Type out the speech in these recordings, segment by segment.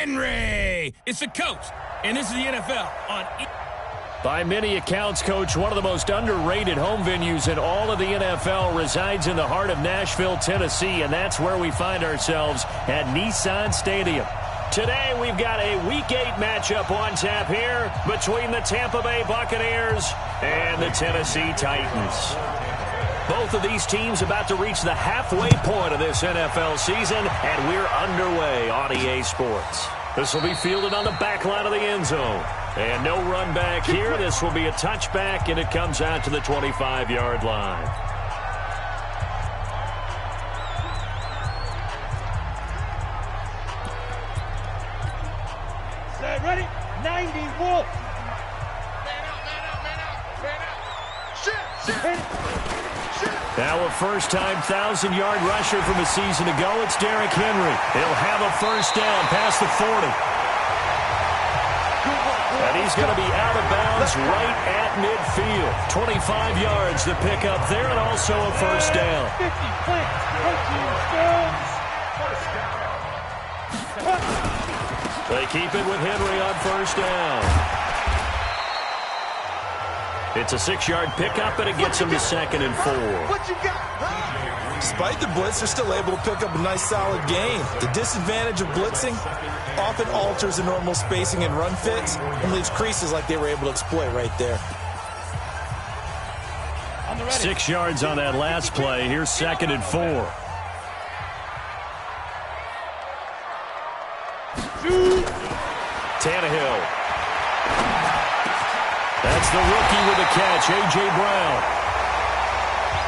Henry. It's the coach, and this is the NFL on By many accounts, Coach, one of the most underrated home venues in all of the NFL resides in the heart of Nashville, Tennessee, and that's where we find ourselves at Nissan Stadium. Today, we've got a Week 8 matchup on tap here between the Tampa Bay Buccaneers and the Tennessee Titans. Both of these teams about to reach the halfway point of this NFL season, and we're underway on EA Sports. This will be fielded on the back line of the end zone. And no run back here. This will be a touchback, and it comes out to the 25-yard line. Set, ready? 90, Wolf. Man out. Shit. Now a first-time 1,000-yard rusher from a season ago. It's Derrick Henry. He'll have a first down past the 40. And he's going to be out of bounds right at midfield. 25 yards to pick up there, and also a first down. 50 plants. 13 stones. They keep it with Henry on first down. It's a 6-yard pickup, and it gets him to 2nd and 4. What you got? Despite the blitz, they're still able to pick up a nice, solid gain. The disadvantage of blitzing often alters the normal spacing and run fits and leaves creases like they were able to exploit right there. 6 yards on that last play. Here's 2nd and 4. Tannehill. That's the rookie with the catch, A.J. Brown.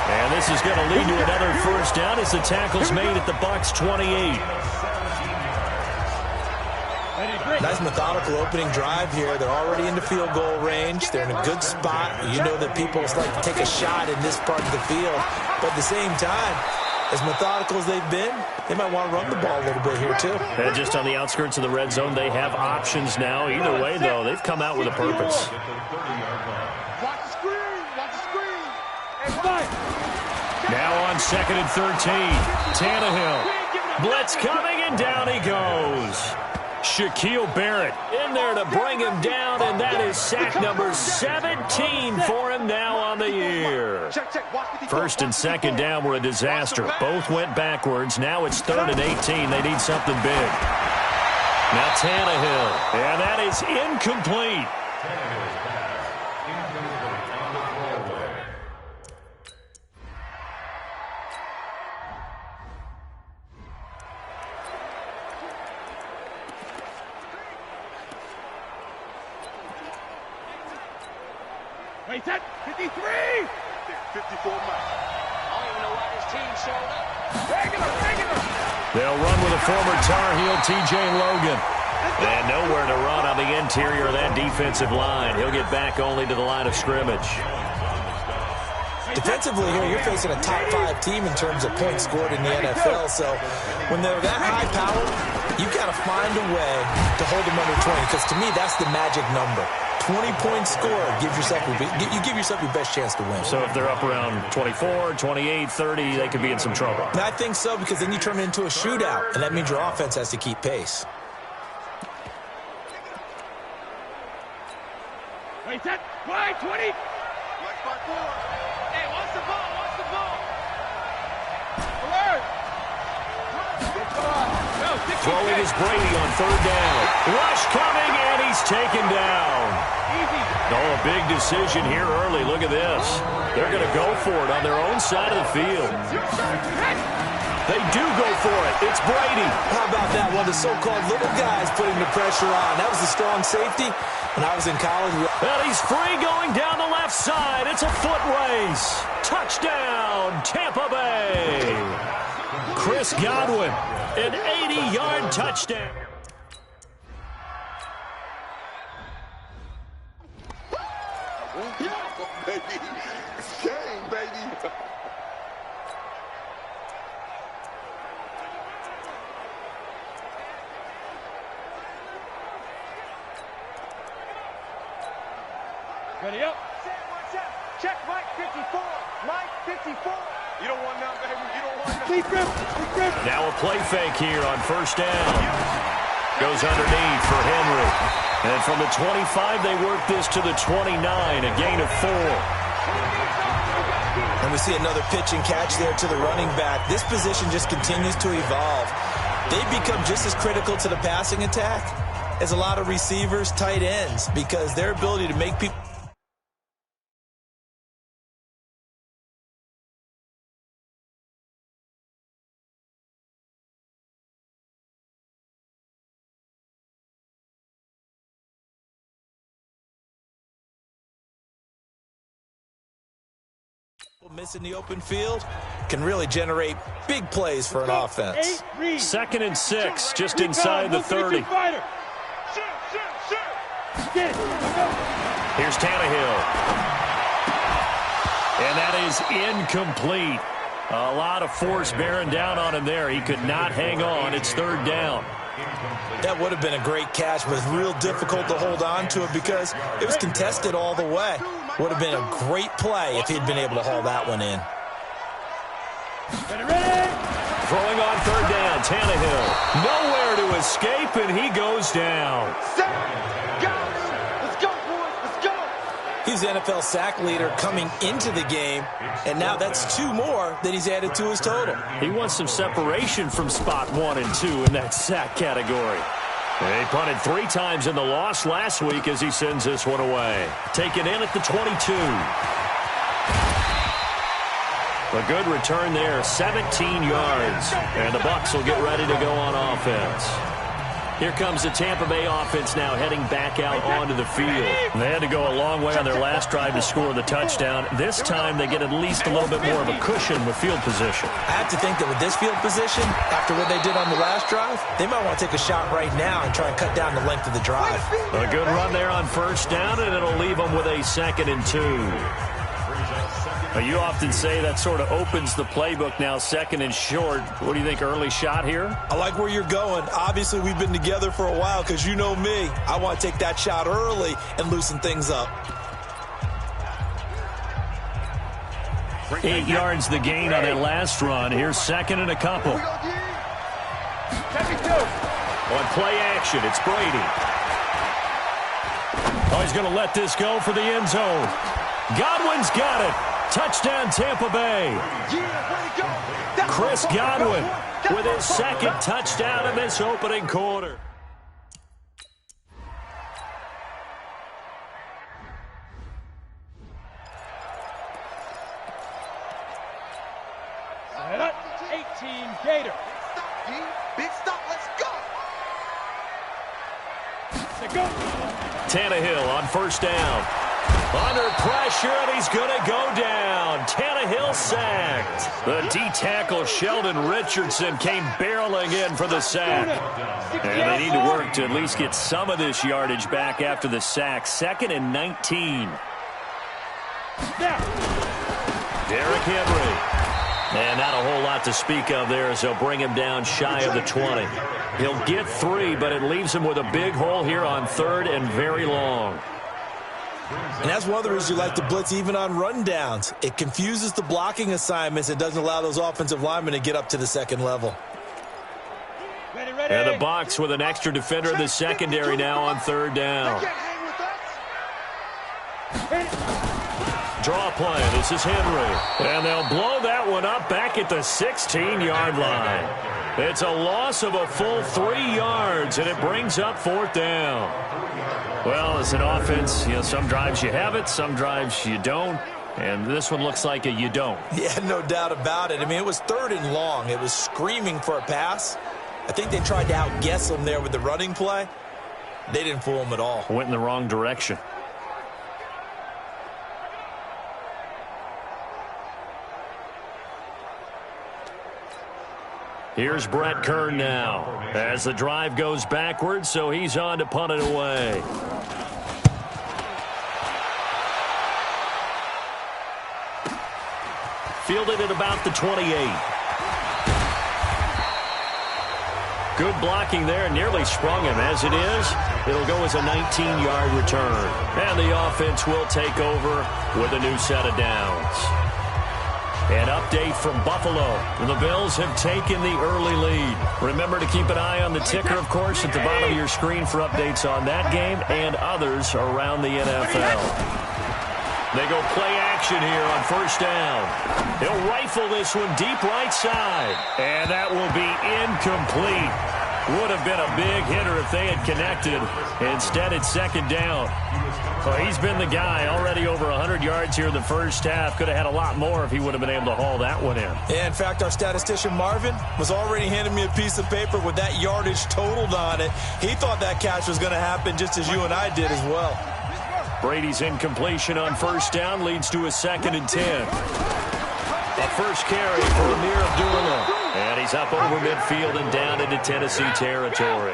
And this is going to lead to another first down as the tackle's made at the Bucs' 28. Nice methodical opening drive here. They're already into field goal range. They're in a good spot. You know that people like to take a shot in this part of the field. But at the same time, as methodical as they've been, they might want to run the ball a little bit here, too. And just on the outskirts of the red zone, they have options now. Either way, though, they've come out with a purpose. Watch the screen. Now on 2nd and 13, Tannehill. Blitz coming, and down he goes. Shaquille Barrett in there to bring him down, and that is sack number 17 for him now on the year. First and second down were a disaster. Both went backwards. Now it's 3rd and 18. They need something big. Now Tannehill, and that is incomplete. Wait, set. 53. 54 miles. I don't even know why this team showed up. Regular. They'll run with a former Tar Heel, T.J. Logan. And nowhere to run on the interior of that defensive line. He'll get back only to the line of scrimmage. Defensively here, you're facing a top 5 team in terms of points scored in the NFL. So when they're that high powered, you've got to find a way to hold them under 20. Because to me, that's the magic number. 20-point score, you give yourself your best chance to win. So if they're up around 24, 28, 30, they could be in some trouble. And I think so, because then you turn it into a shootout, and that means your offense has to keep pace. Wait, set. Wide, 20. Flex by 4. Hey, watch the ball. Alert. Throwing is Brady on 3rd down. Rush coming, and he's taken down. Easy. Oh, a big decision here early. Look at this. They're going to go for it on their own side of the field. They do go for it. It's Brady. How about that? One of the so-called little guys putting the pressure on. That was a strong safety. When I was in college. And he's free going down the left side. It's a foot race. Touchdown, Tampa Bay. Chris Godwin, an 80-yard touchdown. Baby. It's game, baby. Ready up. Check Mike 54. Mike 54. You don't want none, baby. You don't want none. Keep grip. Now a play fake here on first down. Goes underneath for Henry. And from the 25, they work this to the 29, a gain of 4. And we see another pitch and catch there to the running back. This position just continues to evolve. They become just as critical to the passing attack as a lot of receivers, tight ends, because their ability to make people missing the open field can really generate big plays for an offense. 2nd and 6, just inside the 30. Here's Tannehill. And that is incomplete. A lot of force bearing down on him there. He could not hang on. It's 3rd down. That would have been a great catch, but it's real difficult to hold on to it because it was contested all the way. Would have been a great play if he'd been able to haul that one in. Throwing on 3rd down, Tannehill. Nowhere to escape, and he goes down. Let's go, boys. Let's go. He's the NFL sack leader coming into the game, and now that's 2 more that he's added to his total. He wants some separation from spot 1 and 2 in that sack category. He punted 3 times in the loss last week as he sends this one away. Taken in at the 22. A good return there, 17 yards. And the Bucs will get ready to go on offense. Here comes the Tampa Bay offense now heading back out onto the field. They had to go a long way on their last drive to score the touchdown. This time they get at least a little bit more of a cushion with field position. I have to think that with this field position, after what they did on the last drive, they might want to take a shot right now and try and cut down the length of the drive. A good run there on 1st down, and it'll leave them with a 2nd and 2. You often say that sort of opens the playbook now, 2nd and short. What do you think, early shot here? I like where you're going. Obviously, we've been together for a while because you know me. I want to take that shot early and loosen things up. 8 yards the gain on that last run. Here's 2nd and a couple. On play action, it's Brady. Oh, he's going to let this go for the end zone. Godwin's got it. Touchdown, Tampa Bay. Chris Godwin with his 2nd touchdown in this opening quarter. Set up, 18 Gator. Big stop, let's go. Tannehill on 1st down. Under pressure, and he's going to go down. Tannehill sacked. The D-tackle Sheldon Richardson came barreling in for the sack. And they need to work to at least get some of this yardage back after the sack. 2nd and 19. Derrick Henry. And not a whole lot to speak of there as they'll bring him down shy of the 20. He'll get 3, but it leaves him with a big hole here on 3rd and very long. And that's one of the reasons you like to blitz even on rundowns. It confuses the blocking assignments. It doesn't allow those offensive linemen to get up to the 2nd level. And the Bucs with an extra defender in the secondary now on 3rd down. Draw play. This is Henry. And they'll blow that one up back at the 16-yard line. It's a loss of a full 3 yards, and it brings up 4th down. Well, as an offense, some drives you have it, some drives you don't. And this one looks like a you don't. Yeah, no doubt about it. I mean, it was 3rd and long. It was screaming for a pass. I think they tried to outguess him there with the running play. They didn't fool him at all. Went in the wrong direction. Here's Brett Kern now as the drive goes backwards, so he's on to punt it away. Fielded at about the 28. Good blocking there, nearly sprung him. As it is, it'll go as a 19-yard return. And the offense will take over with a new set of downs. An update from Buffalo. The Bills have taken the early lead. Remember to keep an eye on the ticker, of course, at the bottom of your screen for updates on that game and others around the NFL. They go play action here on first down. He'll rifle this one deep right side. And that will be incomplete. Would have been a big hitter if they had connected. Instead, it's second down. Well, he's been the guy, already over 100 yards here in the first half. Could have had a lot more if he would have been able to haul that one in. Yeah, in fact, our statistician Marvin was already handing me a piece of paper with that yardage totaled on it. He thought that catch was going to happen just as you and I did as well. Brady's incompletion on first down leads to a 2nd and 10. A first carry for Amir Abdullah. And he's up over midfield and down into Tennessee territory.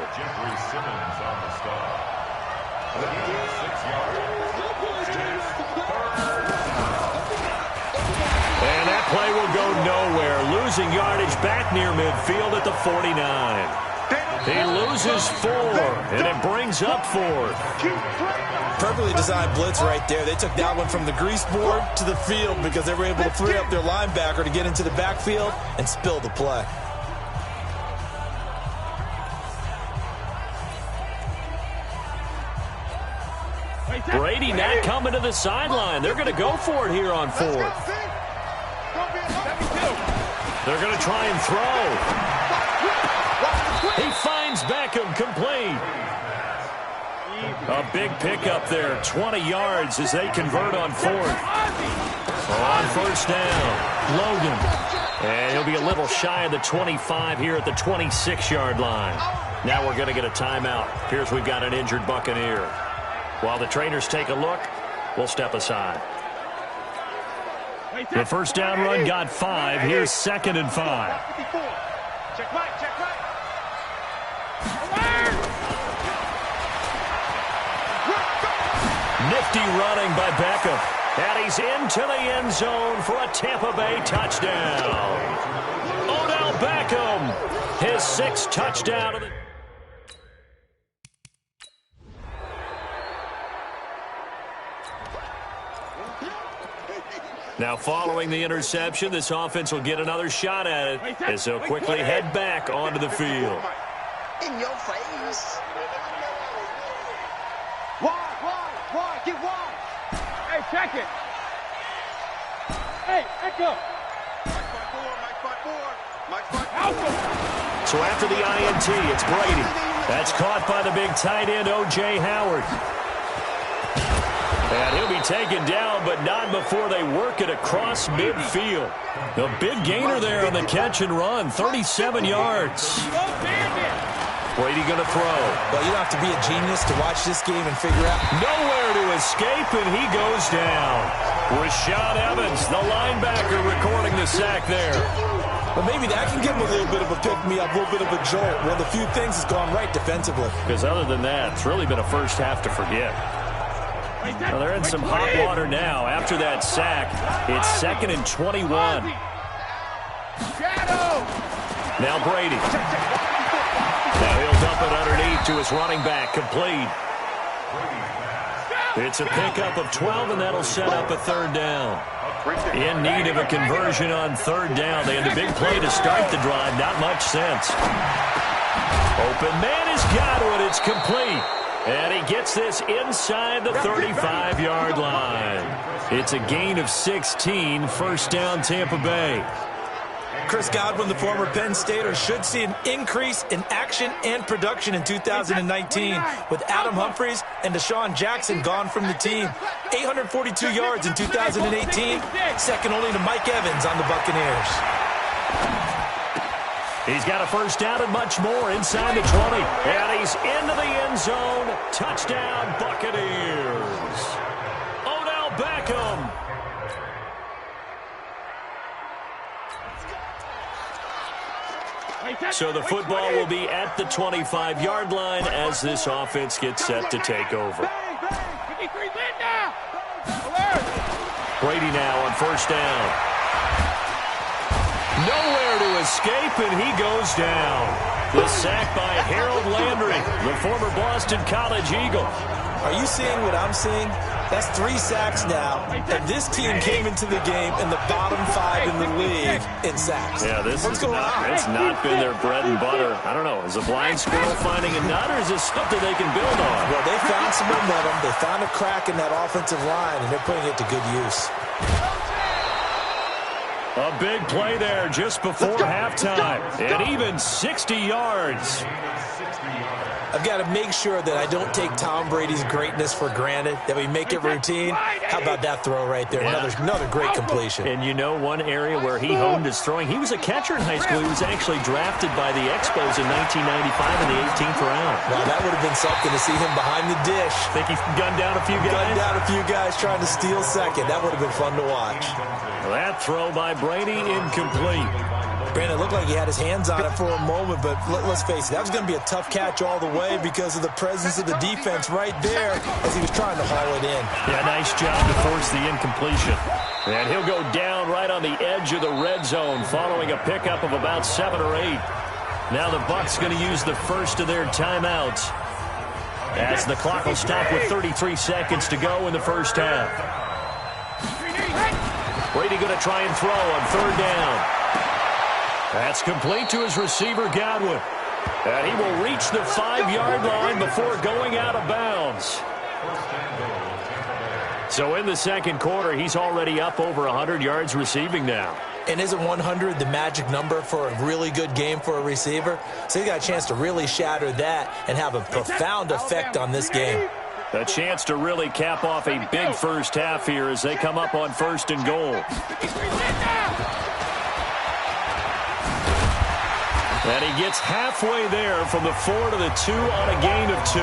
And that play will go nowhere. Losing yardage back near midfield at the 49. He loses 4, and it brings up 4th. Perfectly designed blitz right there. They took that one from the grease board to the field because they were able to free up their linebacker to get into the backfield and spill the play. Brady not coming to the sideline. They're going to go for it here on 4th. They're going to try and throw. He finds Beckham complete. A big pickup there, 20 yards as they convert on 4th. On first down, Logan. And he'll be a little shy of the 25 here at the 26-yard line. Now we're going to get a timeout. Here's we've got an injured Buccaneer. While the trainers take a look, we'll step aside. The first down run got 5. Here's 2nd and 5. Check right, check right. Nifty running by Beckham. And he's into the end zone for a Tampa Bay touchdown. Odell Beckham, his 6th touchdown of the... Now, following the interception, this offense will get another shot at it as they'll quickly head back onto the field. In your face. Wide, get wide. Hey, check it. Hey, echo. So after the INT, it's Brady. That's caught by the big tight end, O.J. Howard. And he'll be taken down, but not before they work it across midfield. The big gainer there on the catch and run, 37 yards. Brady going to throw. Well, you don't have to be a genius to watch this game and figure out. Nowhere to escape, and he goes down. Rashad Evans, the linebacker, recording the sack there. But maybe that can give him a little bit of a pick-me-up, a little bit of a jolt. One of the few things has gone right defensively. Because other than that, it's really been a first half to forget. Well, they're in some hot water now. After that sack, it's 2nd and 21. Now Brady. Now he'll dump it underneath to his running back, complete. It's a pickup of 12, and that'll set up a 3rd down. In need of a conversion on 3rd down. They had the big play to start the drive. Not much sense. Open man has got it. It's complete. And he gets this inside the 35-yard line. It's a gain of 16, first down Tampa Bay. Chris Godwin, the former Penn Stater, should see an increase in action and production in 2019 with Adam Humphries and Deshaun Jackson gone from the team. 842 yards in 2018, second only to Mike Evans on the Buccaneers. He's got a first down and much more inside the 20. And he's into the end zone. Touchdown, Buccaneers. Odell Beckham. So the football will be at the 25-yard line as this offense gets set to take over. Brady now on first down. Nowhere to escape, and he goes down. The sack by Harold Landry, the former Boston College Eagle. Are you seeing what I'm seeing? That's 3 sacks now, and this team came into the game in the bottom 5 in the league in sacks. Yeah, it's not been their bread and butter. I don't know, is a blind squirrel finding a nut, or is this something they can build on? Well, they found some momentum. They found a crack in that offensive line, and they're putting it to good use. A big play there just before halftime, and even 60 yards. I've got to make sure that I don't take Tom Brady's greatness for granted, that we make it routine. How about that throw right there? Yeah. Another great completion. And you know one area where he honed his throwing? He was a catcher in high school. He was actually drafted by the Expos in 1995 in the 18th round. Wow, that would have been something to see him behind the dish. Think he gunned down a few guys? Gunned down a few guys trying to steal second. That would have been fun to watch. That throw by Brady incomplete. Brandon, it looked like he had his hands on it for a moment, but let's face it, that was going to be a tough catch all the way because of the presence of the defense right there as he was trying to haul it in. Yeah, nice job to force the incompletion. And he'll go down right on the edge of the red zone following a pickup of about 7 or 8. Now the Bucs going to use the first of their timeouts as the clock will stop with 33 seconds to go in the first half. Brady going to try and throw on 3rd down. That's complete to his receiver, Godwin. And he will reach the 5-yard line before going out of bounds. So in the second quarter, he's already up over 100 yards receiving now. And isn't 100 the magic number for a really good game for a receiver? So he got a chance to really shatter that and have a profound effect on this game. A chance to really cap off a big first half here as they come up on 1st and goal. And he gets halfway there from the 4 to the 2 on a gain of 2.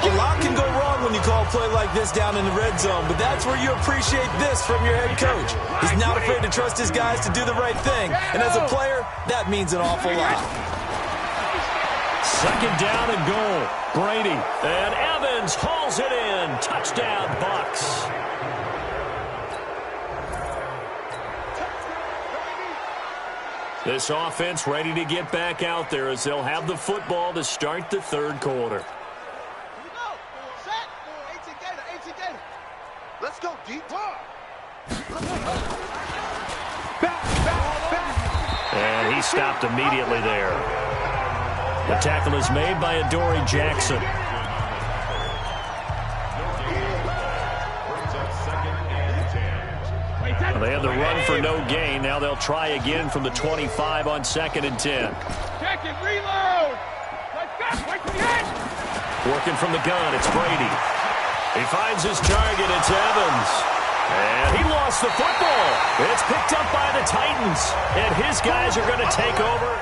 A lot can go wrong when you call a play like this down in the red zone, but that's where you appreciate this from your head coach. He's not afraid to trust his guys to do the right thing, and as a player, that means an awful lot. 2nd down and goal. Brady, and Evans hauls it in. Touchdown, Bucs. This offense ready to get back out there as they'll have the football to start the 3rd quarter. Let's go deep. And he stopped immediately there. The tackle is made by Adoree Jackson. They had the run for no gain. Now they'll try again from the 25 on 2nd and 10. Check it, reload. Working from the gun, it's Brady. He finds his target, it's Evans. And he lost the football. It's picked up by the Titans. And his guys are going to take over.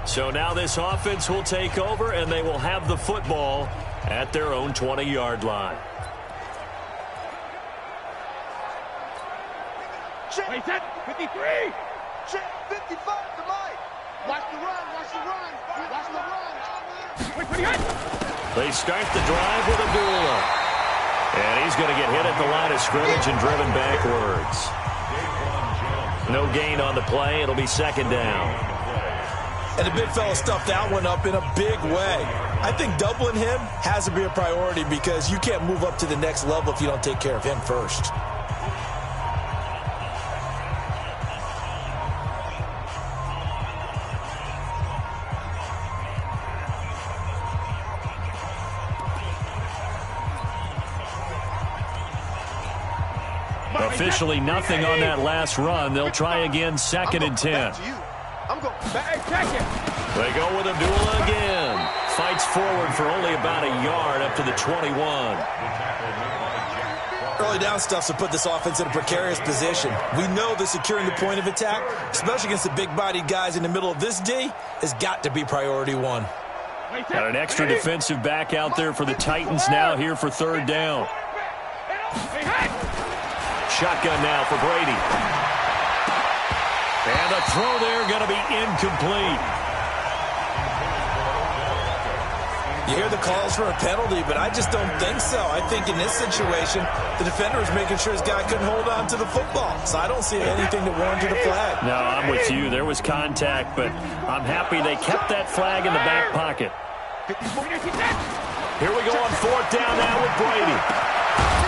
So now this offense will take over, and they will have the football at their own 20-yard line. Wait, set, 53. Check, 55 to Mike. Watch the run, watch the run, watch the run. Wait, pretty hot. They start the drive with Abdullah. And he's going to get hit at the line of scrimmage and driven backwards. No gain on the play. It'll be 2nd down. And the big fella stuffed that one up in a big way. I think doubling him has to be a priority because you can't move up to the next level if you don't take care of him first. Officially nothing on that last run. They'll try again 2nd and 10. I'm going Back, check it. They go with Abdullah again. Fights forward for only about a yard up to the 21. Early down stuff to put this offense in a precarious position. We know that securing the point of attack, especially against the big-bodied guys in the middle of this D, has got to be priority one. Got an extra defensive back out there for the Titans now here for third down. Shotgun now for Brady. And the throw there going to be incomplete. You hear the calls for a penalty, but I just don't think so. I think in this situation, the defender was making sure his guy couldn't hold on to the football. So I don't see anything that warranted a flag. No, I'm with you. There was contact, but I'm happy they kept that flag in the back pocket. Here we go on fourth down now with Brady.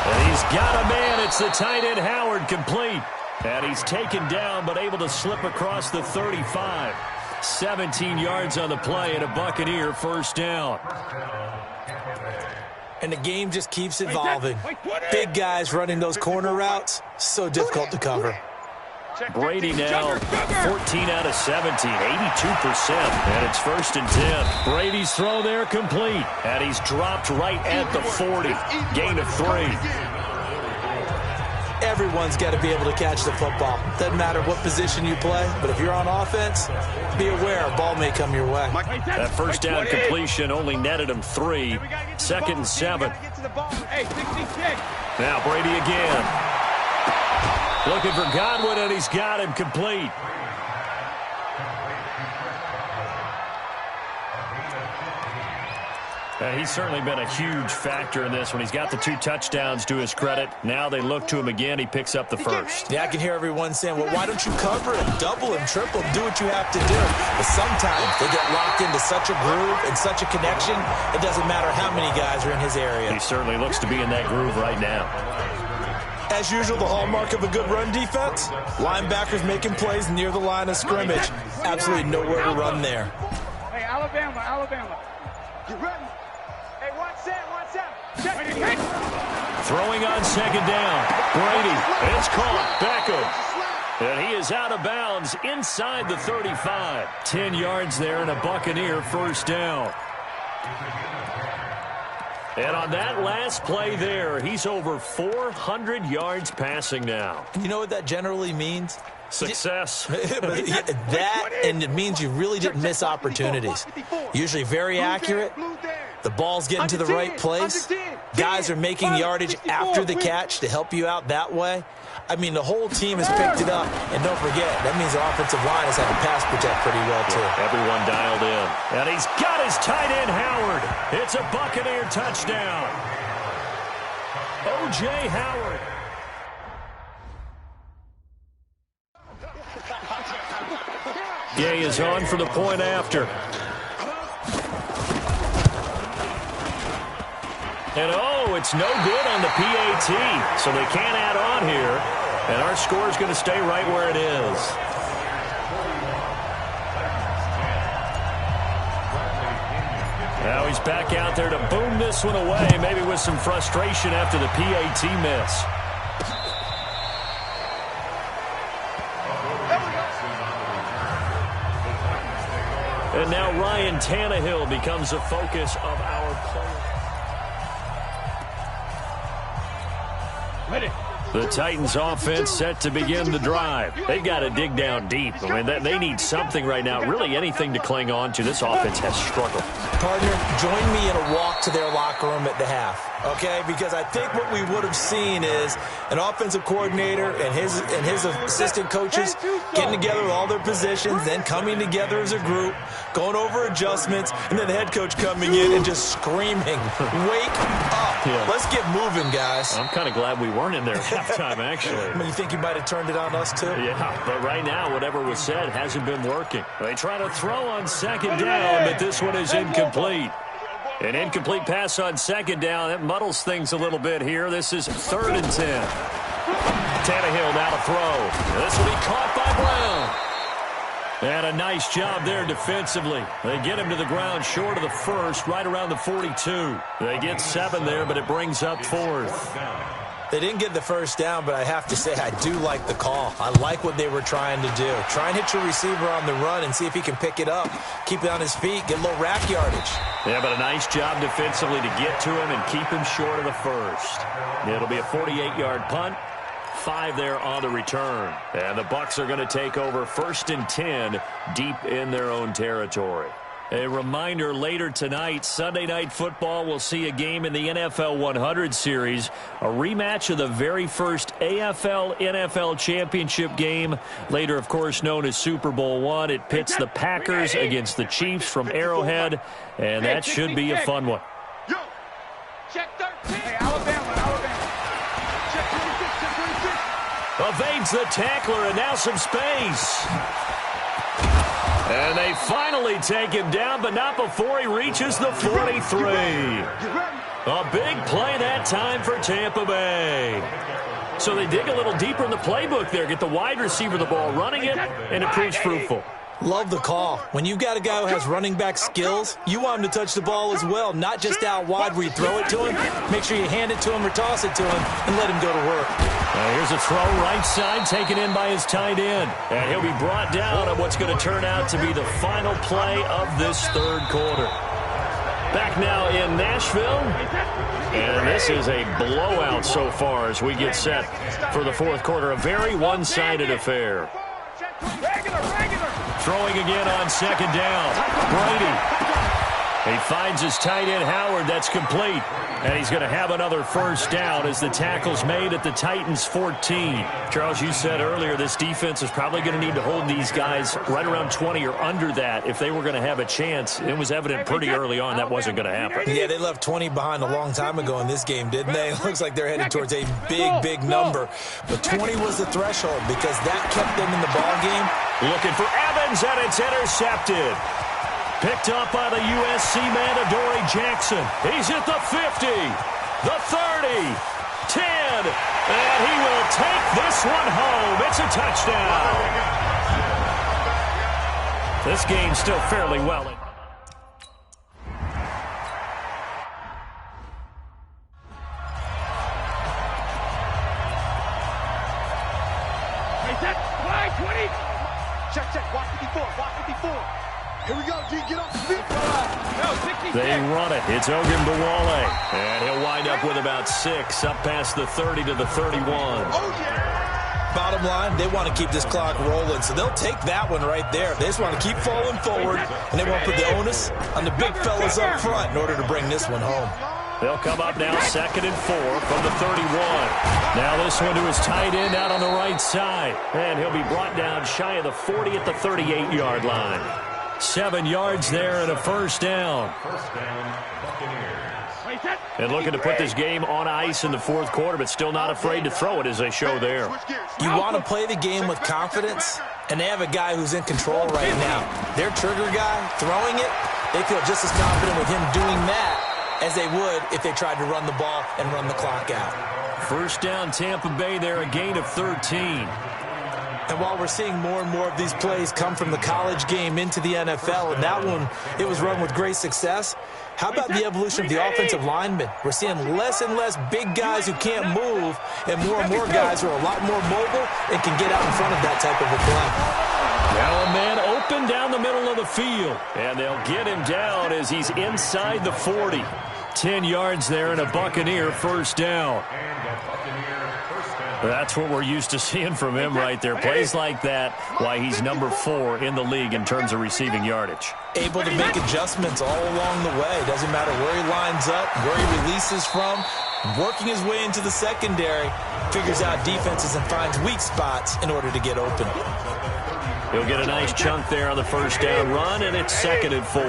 And he's got a man. It's the tight end Howard, complete. And he's taken down but able to slip across the 35. 17 yards on the play and a Buccaneer first down. And the game just keeps evolving. Big guys running those corner routes, so difficult to cover. Brady now 14 out of 17, 82%. And it's first and 10. Brady's throw there complete. And he's dropped right at the 40. Gain of 3. Everyone's got to be able to catch the football. Doesn't matter what position you play, but if you're on offense, be aware a ball may come your way. That first down completion only netted him 3. Second and 7. Now Brady again. Looking for Godwin, and he's got him complete. He's certainly been a huge factor in this when he's got the 2 touchdowns to his credit. Now they look to him again. He picks up the first. Yeah, I can hear everyone saying, well, why don't you cover him, double him, triple him, do what you have to do. But sometimes they get locked into such a groove and such a connection, it doesn't matter how many guys are in his area. He certainly looks to be in that groove right now. As usual, the hallmark of a good run defense, linebackers making plays near the line of scrimmage. Absolutely nowhere to run there. Hey, Alabama. You ready? Hey, one set. Throwing on second down. Brady. It's caught. Beckham. And he is out of bounds inside the 35. 10 yards there and a Buccaneer first down. And on that last play there, he's over 400 yards passing now. You know what that generally means? Success. That, and it means you really didn't miss opportunities. Usually very accurate. The ball's getting to the right place. Guys are making yardage after the catch to help you out that way. I mean, the whole team has picked it up. And don't forget, that means the offensive line has had to pass protect pretty well, too. Everyone dialed in. And he's got his tight end, Howard. It's a Buccaneer touchdown. O.J. Howard. Gay is on for the point after. And oh, it's no good on the PAT. So they can't add on here. And our score is going to stay right where it is. Now he's back out there to boom this one away, maybe with some frustration after the PAT miss. And now Ryan Tannehill becomes the focus of our play. The Titans offense set to begin the drive. They've got to dig down deep. I mean, they need something right now, really anything to cling on to. This offense has struggled. Partner, join me in a walk to their locker room at the half, okay? Because I think what we would have seen is an offensive coordinator and his assistant coaches getting together with all their positions, then coming together as a group, going over adjustments, and then the head coach coming in and just screaming, wake up. Yeah. Let's get moving, guys. I'm kind of glad we weren't in there at halftime, actually. I mean, you think you might have turned it on us, too? Yeah, but right now, whatever was said hasn't been working. They try to throw on second down, but this one is incomplete. An incomplete pass on second down. That muddles things a little bit here. This is 3rd and 10. Tannehill now to throw. This will be caught by Brown. And a nice job there defensively. They get him to the ground short of the first, right around the 42. They get 7 there, but it brings up 4th. They didn't get the first down, but I have to say I do like the call. I like what they were trying to do. Try and hit your receiver on the run and see if he can pick it up, keep it on his feet, get a little rack yardage. Yeah, but a nice job defensively to get to him and keep him short of the first. It'll be a 48-yard punt. 5 there on the return. And the Bucs are going to take over 1st and 10 deep in their own territory. A reminder, later tonight, Sunday Night Football will see a game in the NFL 100 series, a rematch of the very first AFL-NFL championship game, later, of course, known as Super Bowl I. It pits the Packers against the Chiefs from Arrowhead, and that should be a fun one. Check 13. Hey, Alabama. Check 26, check 26. Evades the tackler, and now some space. And they finally take him down, but not before he reaches the 43. A big play that time for Tampa Bay. So they dig a little deeper in the playbook there, get the wide receiver the ball, running it, and it proves fruitful. Love the call. When you got a guy who has running back skills, you want him to touch the ball as well, not just out wide where you throw it to him. Make sure you hand it to him or toss it to him and let him go to work. Here's a throw right side taken in by his tight end. And he'll be brought down on what's going to turn out to be the final play of this third quarter. Back now in Nashville. And this is a blowout so far as we get set for the fourth quarter. A very one-sided affair. Throwing again on 2nd down. Brady. He finds his tight end, Howard. That's complete. And he's going to have another first down as the tackle's made at the Titans' 14. Charles, you said earlier this defense is probably going to need to hold these guys right around 20 or under that if they were going to have a chance. It was evident pretty early on that wasn't going to happen. Yeah, they left 20 behind a long time ago in this game, didn't they? It looks like they're headed towards a big number. But 20 was the threshold because that kept them in the ball game. Looking for Evans, and it's intercepted. Picked up by the USC man, Adoree Jackson. He's at the 50, the 30, 10, and he will take this one home. It's a touchdown. This game's still fairly well in. Check, watch 54. Here we go, G, get off the feet. They run it. It's Ogunbowale. And he'll wind up with about 6, up past the 30 to the 31. Oh, yeah. Bottom line, they want to keep this clock rolling, so they'll take that one right there. They just want to keep falling forward, and they won't put the onus on the big fellas up front in order to bring this one home. They'll come up now 2nd and 4 from the 31. Now this one to his tight end out on the right side. And he'll be brought down shy of the 40 at the 38-yard line. 7 yards there and a first down. And looking to put this game on ice in the fourth quarter, but still not afraid to throw it as they show there. You want to play the game with confidence, and they have a guy who's in control right now. Their trigger guy throwing it, they feel just as confident with him doing that as they would if they tried to run the ball and run the clock out. First down, Tampa Bay there, a gain of 13. And while we're seeing more and more of these plays come from the college game into the NFL, and that one, it was run with great success, how about the evolution of the offensive linemen? We're seeing less and less big guys who can't move and more guys who are a lot more mobile and can get out in front of that type of a play. Now a man open down the middle of the field, and they'll get him down as he's inside the 40. 10 yards there and a Buccaneer first down. That's what we're used to seeing from him right there. Plays like that, why he's number 4 in the league in terms of receiving yardage. Able to make adjustments all along the way. Doesn't matter where he lines up, where he releases from. Working his way into the secondary, figures out defenses and finds weak spots in order to get open. He'll get a nice chunk there on the first down run, and it's 2nd and 4.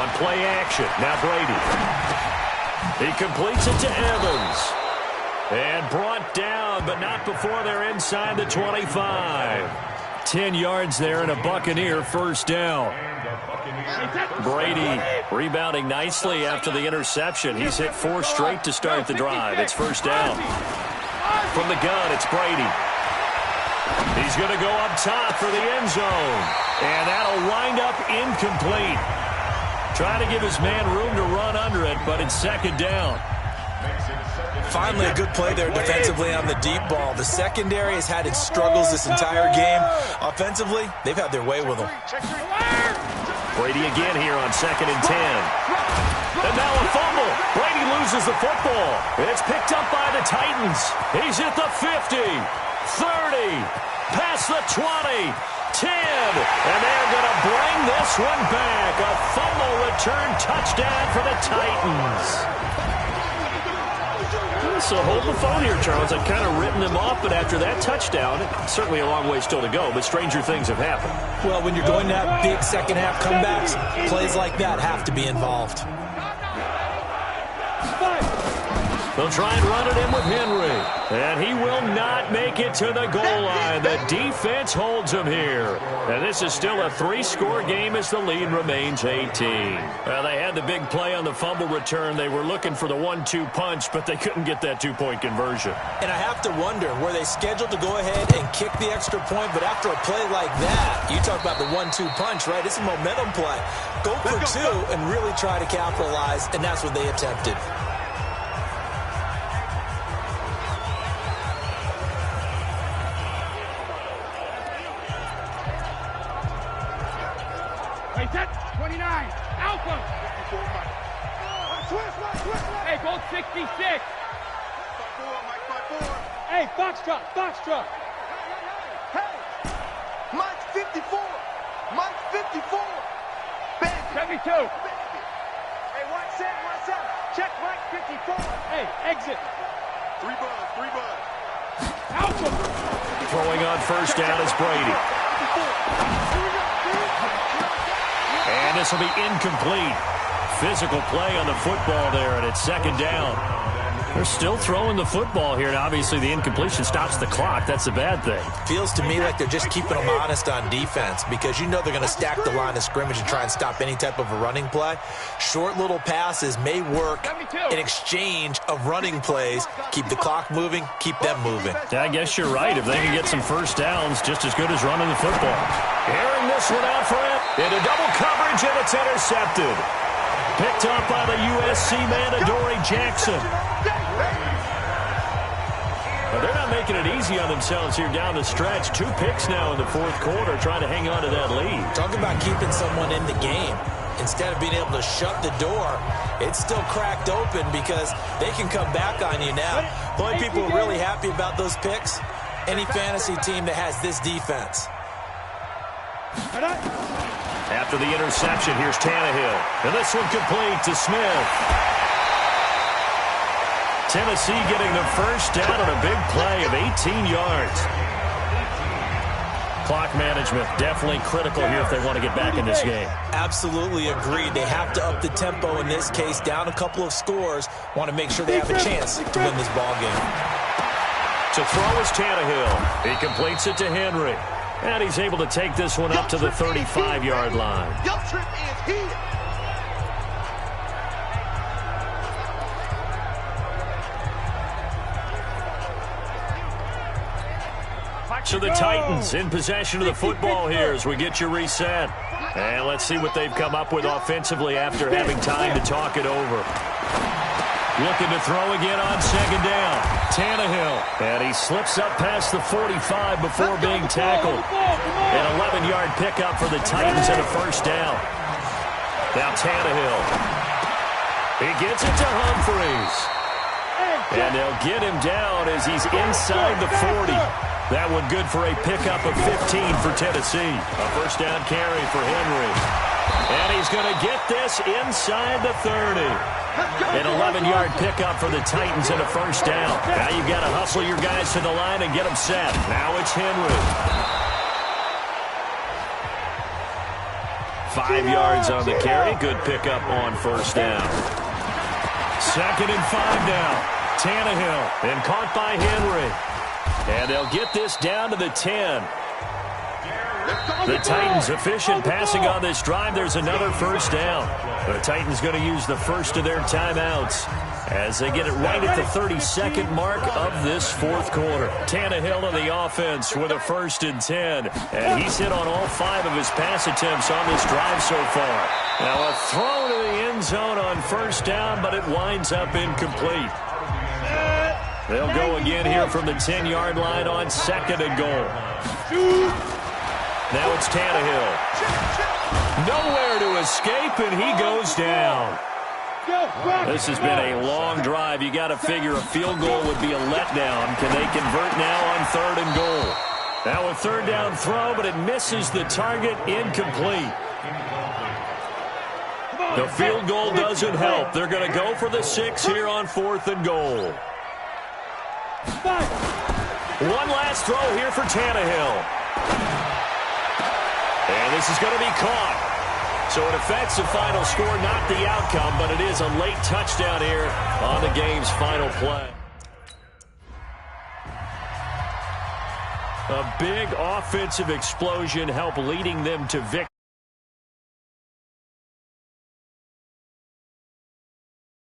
On play action, now Brady. He completes it to Evans. And brought down, but not before they're inside the 25. 10 yards there and a Buccaneer first down. Brady rebounding nicely after the interception. He's hit 4 straight to start the drive. It's first down. From the gun, it's Brady. He's going to go up top for the end zone. And that'll wind up incomplete. Trying to give his man room to run under it, but it's second down. Finally, a good play there defensively on the deep ball. The secondary has had its struggles this entire game. Offensively, they've had their way with them. Brady again here on 2nd and 10. And now a fumble. Brady loses the football. It's picked up by the Titans. He's at the 50, 30, past the 20, 10. And they're going to bring this one back. A fumble return touchdown for the Titans. So hold the phone here, Charles. I've kind of written them off, but after that touchdown, certainly a long way still to go, but stranger things have happened. Well, when you're going to have big second-half comebacks, plays like that have to be involved. They'll try and run it in with Henry. And he will not make it to the goal line. The defense holds him here. And this is still a 3-score game as the lead remains 18. Well, they had the big play on the fumble return. They were looking for the 1-2 punch, but they couldn't get that 2-point conversion. And I have to wonder, were they scheduled to go ahead and kick the extra point? But after a play like that, you talk about the 1-2 punch, right? It's a momentum play. Go for two and really try to capitalize, and that's what they attempted. Hey, both 66. Hey, box truck. Hey, Mike 54. Mike 54. Baby. 72. Hey, watch out. Check Mike 54. Hey, exit. 3 bud. Alpha. Throwing on first down is Brady. And this will be incomplete. Physical play on the football there, and it's second down. They're still throwing the football here, and obviously the incompletion stops the clock. That's a bad thing. Feels to me like they're just keeping them honest on defense because you know they're going to stack the line of scrimmage and try and stop any type of a running play. Short little passes may work in exchange of running plays. Keep the clock moving, keep them moving. I guess you're right. If they can get some first downs, just as good as running the football. Airing this one out for him. Into double coverage, and it's intercepted. Picked up by the USC man, Adoree Jackson. But they're not making it easy on themselves here down the stretch. 2 picks now in the fourth quarter, trying to hang on to that lead. Talking about keeping someone in the game. Instead of being able to shut the door, it's still cracked open because they can come back on you now. The only people who are really happy about those picks, any fantasy team that has this defense. After the interception, here's Tannehill. And this one complete to Smith. Tennessee getting the first down on a big play of 18 yards. Clock management definitely critical here if they want to get back in this game. Absolutely agreed. They have to up the tempo in this case. Down a couple of scores. Want to make sure they have a chance to win this ball game. To throw is Tannehill. He completes it to Henry. And he's able to take this one up to the 35-yard line. Your trip is here. So the Titans in possession of the football here as we get you reset. And let's see what they've come up with offensively after having time to talk it over. Looking to throw again on second down. Tannehill. And he slips up past the 45 before being tackled. An 11-yard pickup for the Titans and a first down. Now Tannehill. He gets it to Humphries. And they'll get him down as he's inside the 40. That one good for a pickup of 15 for Tennessee. A first down carry for Henry. And he's going to get this inside the 30. An 11-yard pickup for the Titans and a first down. Now you've got to hustle your guys to the line and get them set. Now it's Henry. 5 yards on the carry. Good pickup on first down. 2nd and 5 now. Tannehill. And caught by Henry. And they'll get this down to the 10. The Titans efficient passing on this drive. There's another first down. The Titans going to use the first of their timeouts as they get it right at the 32nd mark of this fourth quarter. Tannehill on the offense with a 1st and 10. And he's hit on all 5 of his pass attempts on this drive so far. Now a throw to the end zone on first down, but it winds up incomplete. They'll go again here from the 10-yard line on 2nd and goal. Now it's Tannehill. Nowhere to escape, and he goes down. This has been a long drive. You got to figure a field goal would be a letdown. Can they convert now on 3rd and goal? Now a 3rd down throw, but it misses the target, incomplete. The field goal doesn't help. They're going to go for the 6 here on 4th and goal. One last throw here for Tannehill. And this is going to be caught. So it affects the final score, not the outcome, but it is a late touchdown here on the game's final play. A big offensive explosion helped leading them to victory.